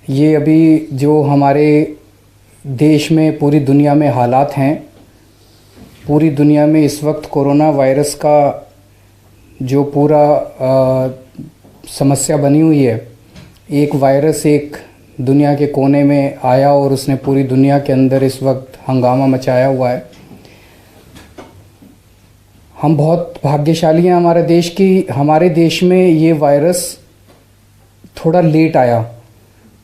ये अभी जो हमारे देश में पूरी दुनिया में हालात हैं, पूरी दुनिया में इस वक्त कोरोना वायरस का जो पूरा समस्या बनी हुई है। एक वायरस एक दुनिया के कोने में आया और उसने पूरी दुनिया के अंदर इस वक्त हंगामा मचाया हुआ है। हम बहुत भाग्यशाली हैं हमारे देश में ये वायरस थोड़ा लेट आया,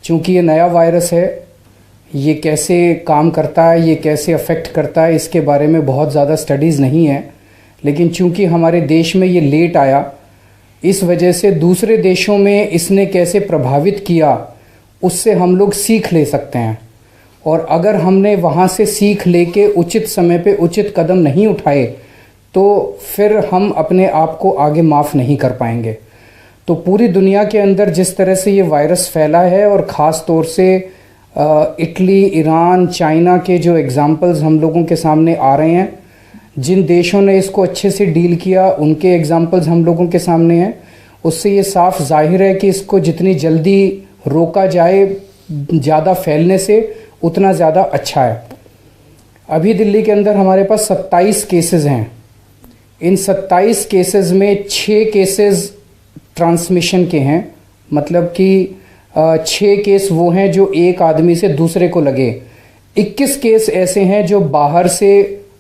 क्योंकि ये नया वायरस है। ये कैसे काम करता है, ये कैसे अफेक्ट करता है, इसके बारे में बहुत ज़्यादा स्टडीज़ नहीं है। लेकिन चूंकि हमारे देश में ये लेट आया, इस वजह से दूसरे देशों में इसने कैसे प्रभावित किया उससे हम लोग सीख ले सकते हैं। और अगर हमने वहाँ से सीख लेके उचित समय पे उचित कदम नहीं उठाए तो फिर हम अपने आप को आगे माफ़ नहीं कर पाएंगे। तो पूरी दुनिया के अंदर जिस तरह से ये वायरस फैला है, और ख़ास तौर से इटली, ईरान, चाइना के जो एग्ज़ाम्पल्स हम लोगों के सामने आ रहे हैं, जिन देशों ने इसको अच्छे से डील किया उनके एग्ज़ाम्पल्स हम लोगों के सामने हैं। उससे ये साफ जाहिर है कि इसको जितनी जल्दी रोका जाए, ज़्यादा फैलने से उतना ज़्यादा अच्छा है। अभी दिल्ली के अंदर हमारे पास 27 केसेस हैं। इन 27 केसेस में 6 केसेस ट्रांसमिशन के हैं, मतलब कि 6 केस वो हैं जो एक आदमी से दूसरे को लगे। 21 केस ऐसे हैं जो बाहर से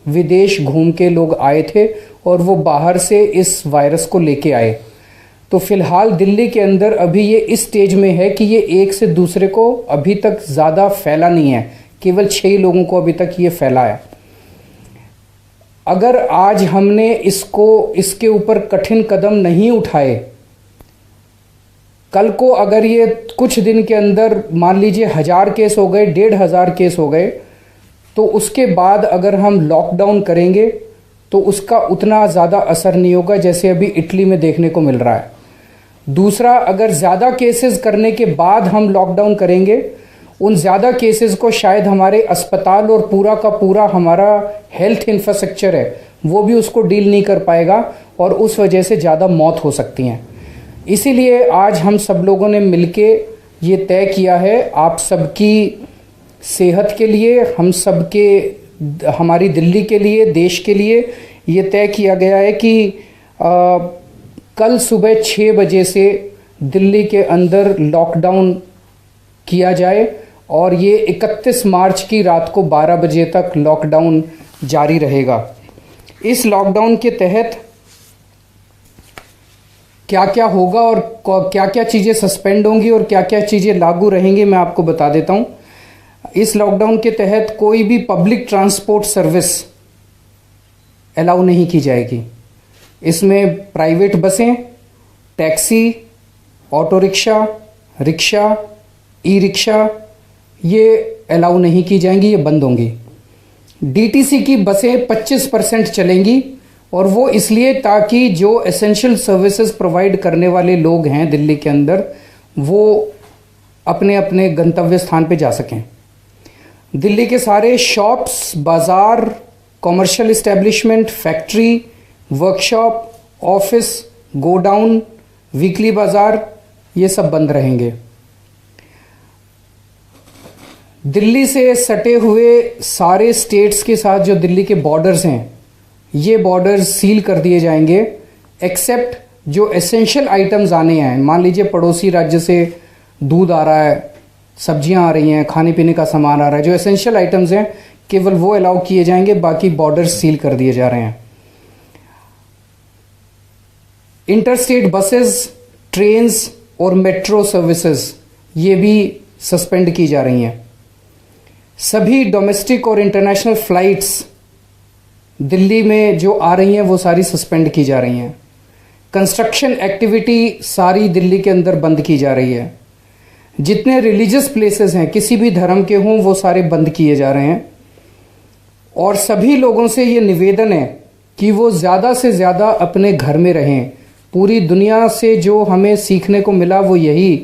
विदेश घूम के लोग आए थे और वो बाहर से इस वायरस को लेके आए। तो फिलहाल दिल्ली के अंदर अभी ये इस स्टेज में है कि ये एक से दूसरे को अभी तक ज़्यादा फैला नहीं है, केवल 6 लोगों को अभी तक ये फैला है। अगर आज हमने इसके ऊपर कठिन कदम नहीं उठाए, कल को अगर ये कुछ दिन के अंदर मान लीजिए 1000 केस हो गए, 1500 केस हो गए, तो उसके बाद अगर हम लॉकडाउन करेंगे तो उसका उतना ज़्यादा असर नहीं होगा जैसे अभी इटली में देखने को मिल रहा है। दूसरा, अगर ज़्यादा केसेस करने के बाद हम लॉकडाउन करेंगे, उन ज़्यादा केसेस को शायद हमारे अस्पताल और पूरा का पूरा हमारा हेल्थ इंफ्रास्ट्रक्चर है वो भी उसको डील नहीं कर पाएगा और उस वजह से ज़्यादा मौत हो सकती हैं। इसीलिए आज हम सब लोगों ने मिलके ये तय किया है, आप सबकी सेहत के लिए, हम सबके, हमारी दिल्ली के लिए, देश के लिए ये तय किया गया है कि कल सुबह 6 बजे से दिल्ली के अंदर लॉकडाउन किया जाए और ये 31 मार्च की रात को 12 बजे तक लॉकडाउन जारी रहेगा। इस लॉकडाउन के तहत क्या क्या होगा और क्या क्या चीज़ें सस्पेंड होंगी और क्या क्या चीज़ें लागू रहेंगी, मैं आपको बता देता हूँ। इस लॉकडाउन के तहत कोई भी पब्लिक ट्रांसपोर्ट सर्विस अलाउ नहीं की जाएगी। इसमें प्राइवेट बसें, taxi, auto rickshaw, rickshaw, e rickshaw ये अलाउ नहीं की जाएंगी, ये बंद होंगी। डीटीसी की बसें 25% चलेंगी और वो इसलिए ताकि जो एसेंशियल सर्विसेज प्रोवाइड करने वाले लोग हैं दिल्ली के अंदर वो अपने अपने गंतव्य स्थान पे जा सकें। दिल्ली के सारे शॉप्स, बाज़ार, commercial establishment, factory, workshop, office, godown, weekly बाज़ार ये सब बंद रहेंगे। दिल्ली से सटे हुए सारे स्टेट्स के साथ जो दिल्ली के बॉर्डर्स हैं ये बॉर्डर्स सील कर दिए जाएंगे, एक्सेप्ट जो एसेंशियल आइटम्स आने हैं। मान लीजिए पड़ोसी राज्य से दूध आ रहा है, सब्जियां आ रही हैं, खाने पीने का सामान आ रहा है, जो एसेंशियल आइटम्स हैं केवल वो अलाउ किए जाएंगे, बाकी बॉर्डर्स सील कर दिए जा रहे हैं। इंटरस्टेट बसेस, ट्रेन्स और मेट्रो सर्विसेज ये भी सस्पेंड की जा रही हैं। सभी डोमेस्टिक और इंटरनेशनल फ्लाइट्स दिल्ली में जो आ रही हैं वो सारी सस्पेंड की जा रही हैं। कंस्ट्रक्शन एक्टिविटी सारी दिल्ली के अंदर बंद की जा रही है। जितने रिलीजियस प्लेसेस हैं किसी भी धर्म के हों वो सारे बंद किए जा रहे हैं। और सभी लोगों से ये निवेदन है कि वो ज़्यादा से ज़्यादा अपने घर में रहें। पूरी दुनिया से जो हमें सीखने को मिला वो यही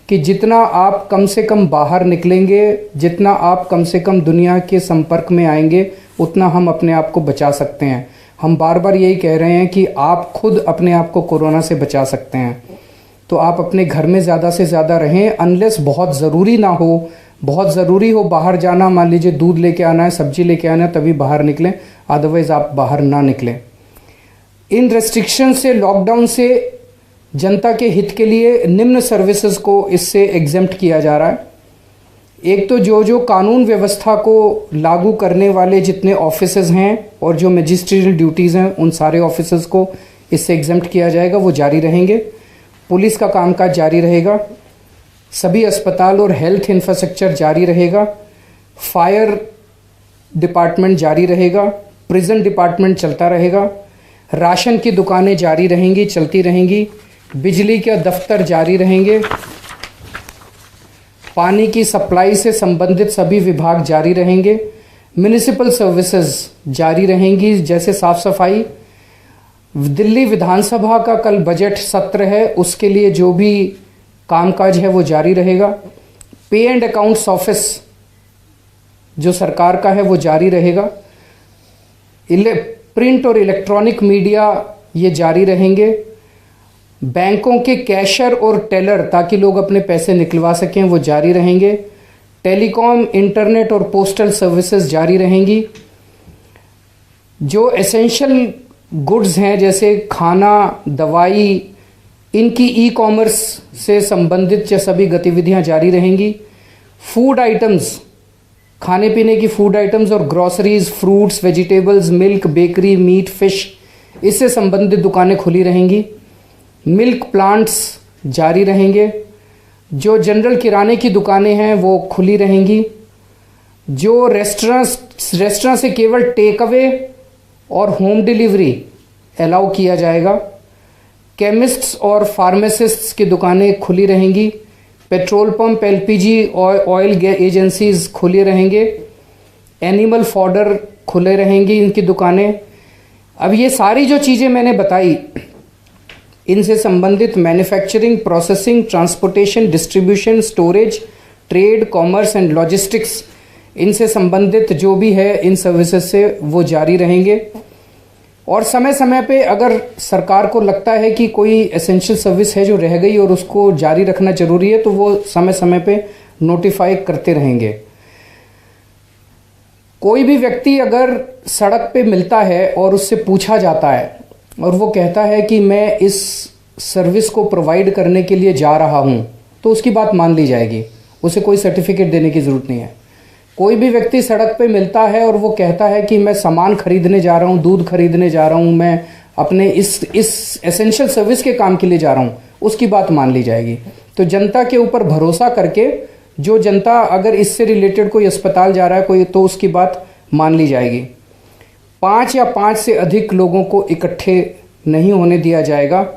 कि जितना आप कम से कम बाहर निकलेंगे, जितना आप कम से कम दुनिया के संपर्क में आएंगे, उतना हम अपने आप को बचा सकते हैं। हम बार बार यही कह रहे हैं कि आप खुद अपने आप को कोरोना से बचा सकते हैं। तो आप अपने घर में ज़्यादा से ज़्यादा रहें, अनलेस बहुत ज़रूरी ना हो। बहुत ज़रूरी हो बाहर जाना, मान लीजिए दूध लेके आना है, सब्जी लेके आना है, तभी बाहर निकलें, अदरवाइज़ आप बाहर ना निकलें। इन रेस्ट्रिक्शन से, लॉकडाउन से जनता के हित के लिए निम्न सर्विसेज को इससे एग्जेम्प्ट किया जा रहा है। एक तो जो कानून व्यवस्था को लागू करने वाले जितने ऑफिसेज हैं और जो मजिस्ट्रियल ड्यूटीज़ हैं, उन सारे ऑफिसेज को इससे एग्जेम्प्ट किया जाएगा, वो जारी रहेंगे। पुलिस का कामकाज जारी रहेगा, सभी अस्पताल और हेल्थ इंफ्रास्ट्रक्चर जारी रहेगा, फायर डिपार्टमेंट जारी रहेगा, प्रिजन डिपार्टमेंट चलता रहेगा, राशन की दुकानें जारी रहेंगी, चलती रहेंगी, बिजली के दफ्तर जारी रहेंगे, पानी की सप्लाई से संबंधित सभी विभाग जारी रहेंगे, म्युनिसिपल सर्विसेज जारी रहेंगी, जैसे साफ सफाई। दिल्ली विधानसभा का कल बजट सत्र है, उसके लिए जो भी कामकाज है वो जारी रहेगा। पे एंड अकाउंट्स ऑफिस जो सरकार का है वो जारी रहेगा। प्रिंट और इलेक्ट्रॉनिक मीडिया ये जारी रहेंगे। बैंकों के कैशर और टेलर, ताकि लोग अपने पैसे निकलवा सकें, वो जारी रहेंगे। टेलीकॉम, इंटरनेट और पोस्टल सर्विसेज जारी रहेंगी। जो एसेंशियल गुड्स हैं जैसे खाना, दवाई, इनकी ई कॉमर्स से संबंधित सभी गतिविधियां जारी रहेंगी। फूड आइटम्स, खाने पीने की फूड आइटम्स और groceries, fruits, vegetables, milk, bakery, meat, fish, इससे संबंधित दुकानें खुली रहेंगी। मिल्क प्लांट्स जारी रहेंगे। जो जनरल किराने की दुकानें हैं वो खुली रहेंगी। जो रेस्टोरेंट से केवल टेक अवे और होम डिलीवरी अलाउ किया जाएगा। केमिस्ट्स और फार्मासिस्ट्स की दुकानें खुली रहेंगी। पेट्रोल पंप, एलपीजी और ऑयल एजेंसीज खुले रहेंगे। एनिमल फॉडर खुले रहेंगी इनकी दुकानें। अब ये सारी जो चीज़ें मैंने बताई, इनसे संबंधित manufacturing, processing, transportation, distribution, storage, trade, commerce and logistics, इनसे संबंधित जो भी है इन सर्विसेज से वो जारी रहेंगे। और समय समय पे अगर सरकार को लगता है कि कोई एसेंशियल सर्विस है जो रह गई और उसको जारी रखना जरूरी है, तो वो समय समय पे नोटिफाई करते रहेंगे। कोई भी व्यक्ति अगर सड़क पे मिलता है और उससे पूछा जाता है और वो कहता है कि मैं इस सर्विस को प्रोवाइड करने के लिए जा रहा हूं, तो उसकी बात मान ली जाएगी, उसे कोई सर्टिफिकेट देने की जरूरत नहीं है। कोई भी व्यक्ति सड़क पे मिलता है और वो कहता है कि मैं सामान खरीदने जा रहा हूँ, दूध खरीदने जा रहा हूँ, मैं अपने इस एसेंशियल सर्विस के काम के लिए जा रहा हूँ, उसकी बात मान ली जाएगी। तो जनता के ऊपर भरोसा करके, जो जनता अगर इससे रिलेटेड कोई अस्पताल जा रहा है कोई, तो उसकी बात मान ली जाएगी। 5 या 5 से अधिक लोगों को इकट्ठे नहीं होने दिया जाएगा।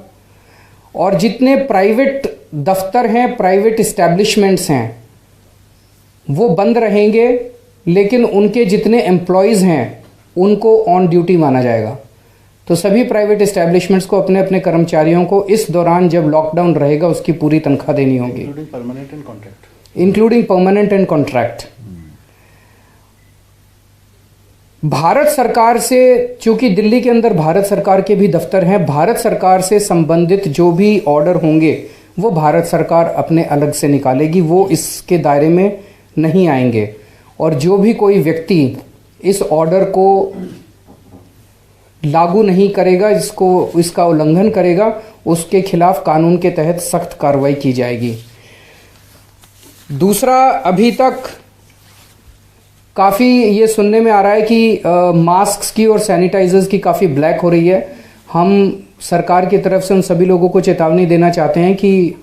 और जितने प्राइवेट दफ्तर हैं, प्राइवेट इस्टेब्लिशमेंट्स हैं, वो बंद रहेंगे, लेकिन उनके जितने एम्प्लॉयज़ हैं उनको ऑन ड्यूटी माना जाएगा। तो सभी प्राइवेट इस्टेब्लिशमेंट्स को अपने अपने कर्मचारियों को इस दौरान जब लॉकडाउन रहेगा उसकी पूरी तनख्वाह देनी होगी, including permanent and contract. Bharat सरकार से, चूंकि दिल्ली के अंदर भारत सरकार के भी दफ्तर हैं, भारत सरकार से संबंधित जो भी ऑर्डर होंगे वो भारत सरकार अपने अलग से निकालेगी, वो इसके दायरे में नहीं आएंगे। और जो भी कोई व्यक्ति इस ऑर्डर को लागू नहीं करेगा, इसका उल्लंघन करेगा, उसके खिलाफ कानून के तहत सख्त कार्रवाई की जाएगी। दूसरा, अभी तक काफ़ी ये सुनने में आ रहा है कि मास्क की और सैनिटाइजर्स की काफ़ी ब्लैक हो रही है। हम सरकार की तरफ से उन सभी लोगों को चेतावनी देना चाहते हैं कि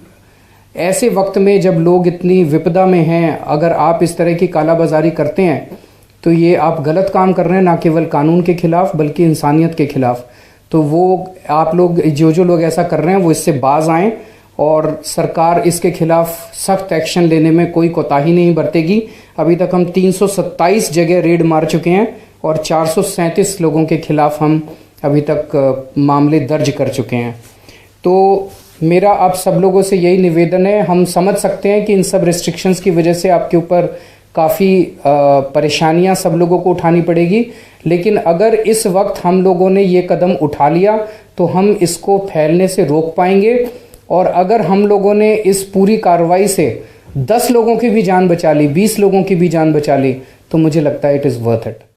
ऐसे वक्त में जब लोग इतनी विपदा में हैं, अगर आप इस तरह की कालाबाजारी करते हैं तो ये आप गलत काम कर रहे हैं, ना केवल कानून के खिलाफ बल्कि इंसानियत के खिलाफ। तो वो आप लोग, जो लोग ऐसा कर रहे हैं, वो इससे बाज आएं और सरकार इसके खिलाफ सख्त एक्शन लेने में कोई कोताही नहीं बरतेगी। अभी तक हम 327 जगह रेड मार चुके हैं और 437 लोगों के खिलाफ हम अभी तक मामले दर्ज कर चुके हैं। तो मेरा आप सब लोगों से यही निवेदन है, हम समझ सकते हैं कि इन सब रिस्ट्रिक्शंस की वजह से आपके ऊपर काफ़ी परेशानियां सब लोगों को उठानी पड़ेगी, लेकिन अगर इस वक्त हम लोगों ने ये कदम उठा लिया तो हम इसको फैलने से रोक पाएंगे और अगर हम लोगों ने इस पूरी कार्रवाई से 10 लोगों की भी जान बचा ली, 20 लोगों की भी जान बचा ली, तो मुझे लगता है इट इज़ वर्थ इट।